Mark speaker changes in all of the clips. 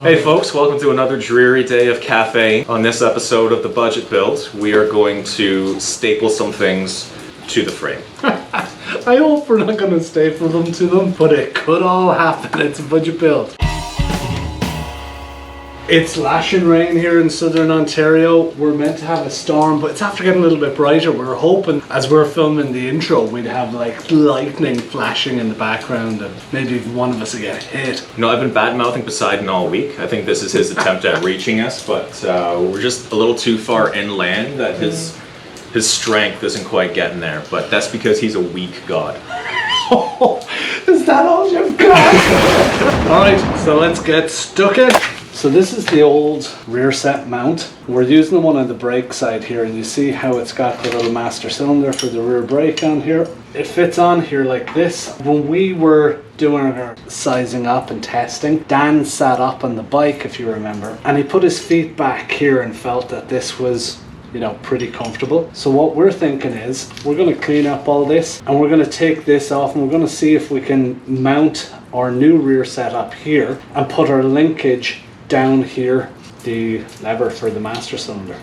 Speaker 1: Hey folks, welcome to another dreary day of cafe. On this episode of the Budget Build, we are going to staple some things to the frame.
Speaker 2: I hope we're not going to staple them to them, but it could all happen. It's a budget build. It's lashing rain here in southern Ontario. We're meant to have a storm, but it's after getting a little bit brighter. We're hoping, as we're filming the intro, we'd have like lightning flashing in the background and maybe even one of us would get hit.
Speaker 1: You know, I've been bad-mouthing Poseidon all week. I think this is his attempt at reaching us, but we're just a little too far inland that his strength isn't quite getting there. But that's because he's a weak god.
Speaker 2: Is that all you've got? Alright, so let's get stuck in. So this is the old rear set mount. We're using the one on the brake side here, and you see how it's got the little master cylinder for the rear brake on here. It fits on here like this. When we were doing our sizing up and testing, Dan sat up on the bike, if you remember, and he put his feet back here and felt that this was, you know, pretty comfortable. So what we're thinking is we're going to clean up all this and we're going to take this off and we're going to see if we can mount our new rear set up here and put our linkage down here, the lever for the master cylinder.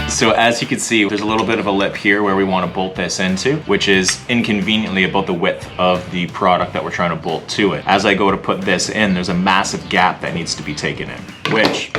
Speaker 1: So as you can see, there's a little bit of a lip here where we want to bolt this into, which is inconveniently about the width of the product that we're trying to bolt to it. As I go to put this in, there's a massive gap that needs to be taken in, which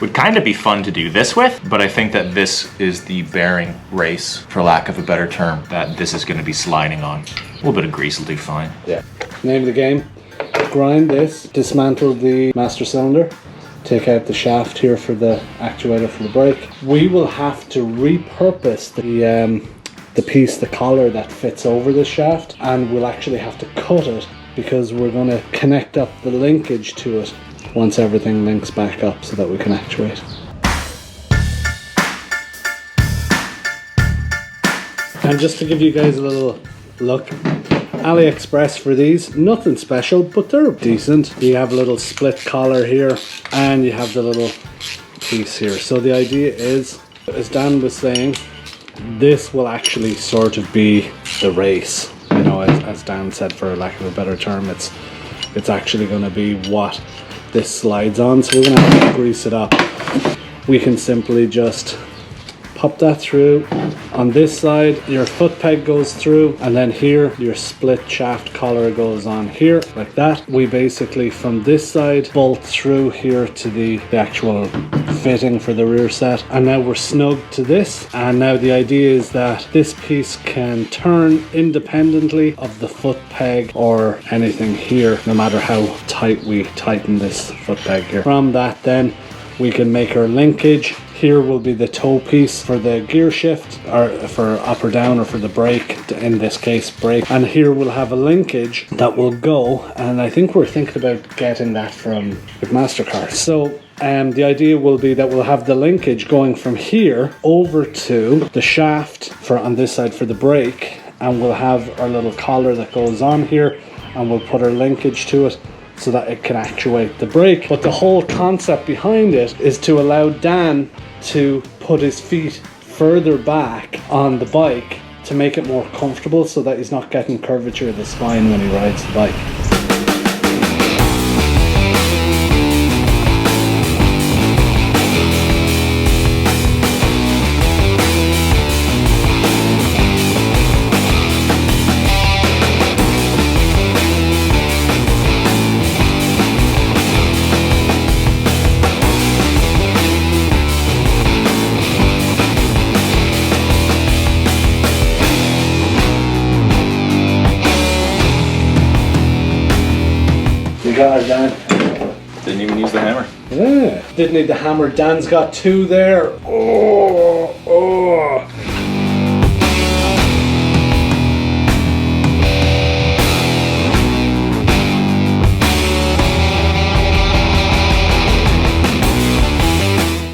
Speaker 1: would kind of be fun to do this with, but I think that this is the bearing race, for lack of a better term, that this is going to be sliding on. A little bit of grease will do fine.
Speaker 2: Yeah. Name of the game, grind this, dismantle the master cylinder, take out the shaft here for the actuator for the brake. We will have to repurpose the piece, the collar that fits over the shaft, and we'll actually have to cut it because we're going to connect up the linkage to it once everything links back up so that we can actuate. And just to give you guys a little look, Aliexpress for these, nothing special, but they're decent. You have a little split collar here and you have the little piece here. So the idea is, as Dan was saying, this will actually sort of be the race. You know, as Dan said, for lack of a better term, it's actually going to be what this slides on. So we're going to have to grease it up. We can simply just pop that through. On this side, your foot peg goes through, and then here, your split shaft collar goes on here, like that. We basically, from this side, bolt through here to the actual fitting for the rear set. And now we're snug to this. And now the idea is that this piece can turn independently of the foot peg or anything here, no matter how tight we tighten this foot peg here. From that then, we can make our linkage. Here will be the toe piece for the gear shift, or for up or down, or for the brake, in this case brake. And here we'll have a linkage that will go, and I think we're thinking about getting that from with MasterCard. So the idea will be that we'll have the linkage going from here over to the shaft for on this side for the brake, and we'll have our little collar that goes on here, and we'll put our linkage to it so that it can actuate the brake. But the whole concept behind it is to allow Dan to put his feet further back on the bike to make it more comfortable so that he's not getting curvature of the spine when he rides the bike. Got it, Dan.
Speaker 1: Didn't even use the hammer.
Speaker 2: Yeah, didn't need the hammer. Dan's got two there. Oh.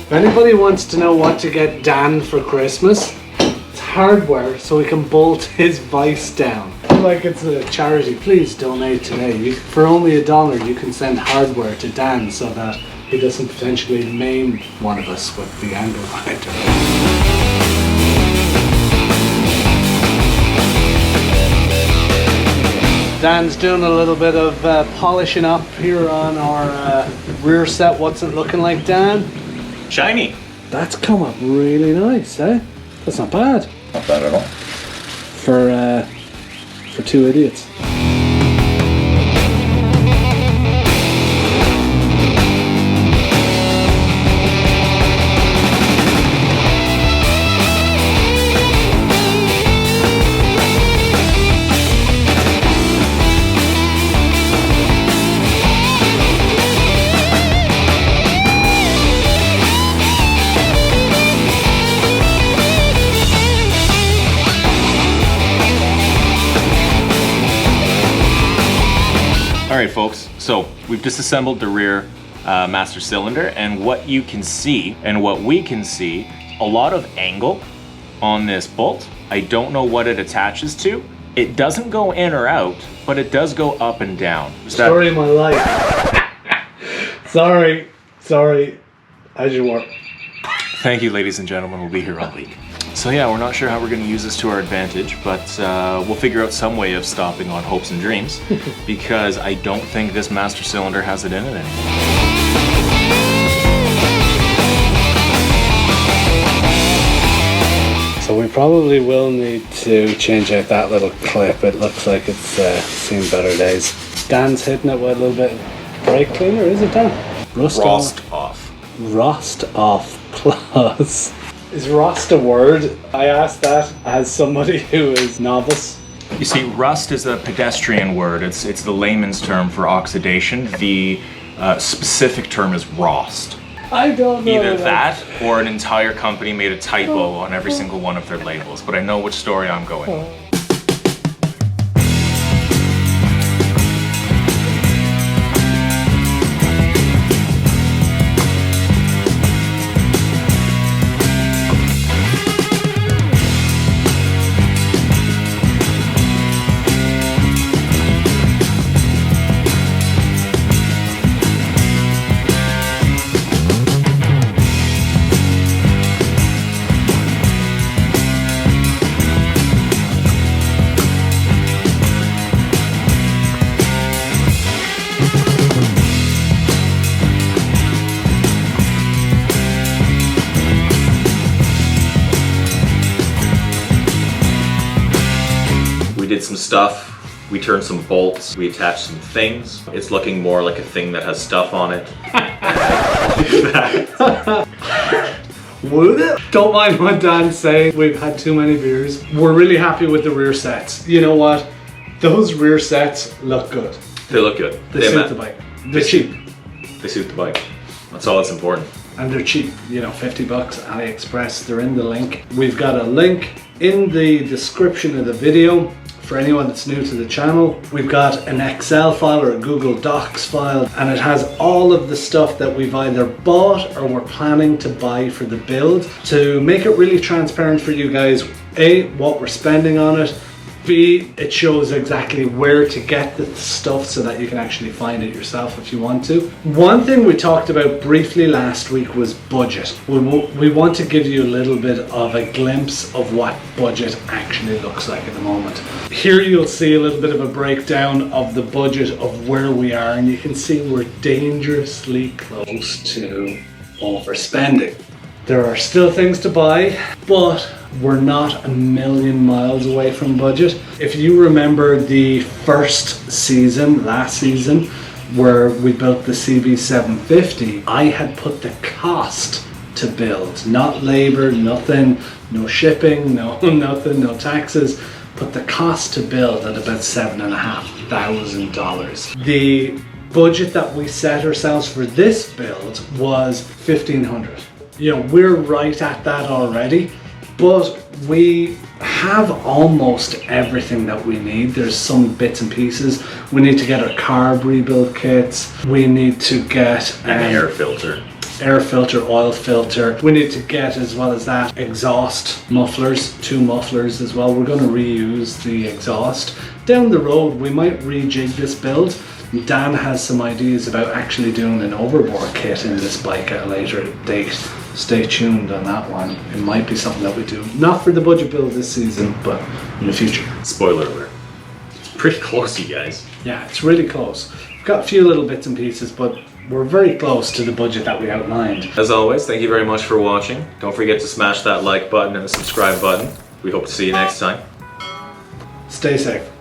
Speaker 2: If anybody wants to know what to get Dan for Christmas, it's hardware so he can bolt his vice down. Like it's a charity, please donate today. For only $1 you can send hardware to Dan so that he doesn't potentially maim one of us with the angle grinder. Dan's doing a little bit of polishing up here on our rear set. What's it looking like, Dan?
Speaker 1: Shiny.
Speaker 2: That's come up really nice, eh? That's not bad.
Speaker 1: Not bad at all.
Speaker 2: For two idiots.
Speaker 1: All right, folks, so we've disassembled the rear master cylinder, and what you can see and what we can see, a lot of angle on this bolt. I don't know what it attaches to. It doesn't go in or out, but it does go up and down.
Speaker 2: Story of my life. Sorry, how's your work?
Speaker 1: Thank you, ladies and gentlemen, we'll be here all week. So yeah, we're not sure how we're going to use this to our advantage, but we'll figure out some way of stopping on hopes and dreams, because I don't think this master cylinder has it in it anymore.
Speaker 2: So we probably will need to change out that little clip. It looks like it's seen better days. Dan's hitting it with a little bit of brake cleaner, is it, Dan? Rust
Speaker 1: off.
Speaker 2: Rust off plus. Is rust a word? I asked that as somebody who is novice.
Speaker 1: You see, rust is a pedestrian word. It's the layman's term for oxidation. The specific term is rost.
Speaker 2: I don't know.
Speaker 1: Either that or an entire company made a typo on every single one of their labels, but I know which story I'm going with. We did some stuff, we turned some bolts, we attached some things. It's looking more like a thing that has stuff on it.
Speaker 2: Would it? Don't mind what Dan's saying. We've had too many beers. We're really happy with the rear sets. You know what? Those rear sets look good.
Speaker 1: They look good.
Speaker 2: They suit the bike. They're cheap.
Speaker 1: They suit the bike. That's all that's important.
Speaker 2: And they're cheap, you know, 50 bucks, Aliexpress, they're in the link. We've got a link in the description of the video for anyone that's new to the channel. We've got an Excel file or a Google Docs file, and it has all of the stuff that we've either bought or we're planning to buy for the build to make it really transparent for you guys. A, what we're spending on it. B, it shows exactly where to get the stuff so that you can actually find it yourself if you want to. One thing we talked about briefly last week was budget. We want to give you a little bit of a glimpse of what budget actually looks like at the moment. Here you'll see a little bit of a breakdown of the budget of where we are, and you can see we're dangerously close to overspending. There are still things to buy, but we're not a million miles away from budget. If you remember the first season, last season, where we built the CB750, I had put the cost to build, not labor, nothing, no shipping, no nothing, no taxes, but the cost to build at about $7,500. The budget that we set ourselves for this build was $1,500. You know, we're right at that already, but we have almost everything that we need. There's some bits and pieces. We need to get our carb rebuild kits. We need to get
Speaker 1: an air filter,
Speaker 2: oil filter. We need to get, as well as that, exhaust mufflers, 2 mufflers as well. We're going to reuse the exhaust. Down the road, we might rejig this build. Dan has some ideas about actually doing an overboard kit in this bike at a later date. Stay tuned on that one. It might be something that we do. Not for the budget build this season, but in the future.
Speaker 1: Spoiler alert. pretty close, you guys.
Speaker 2: Yeah, it's really close. We've got a few little bits and pieces, but we're very close to the budget that we outlined.
Speaker 1: As always, thank you very much for watching. Don't forget to smash that like button and the subscribe button. We hope to see you next time.
Speaker 2: Stay safe.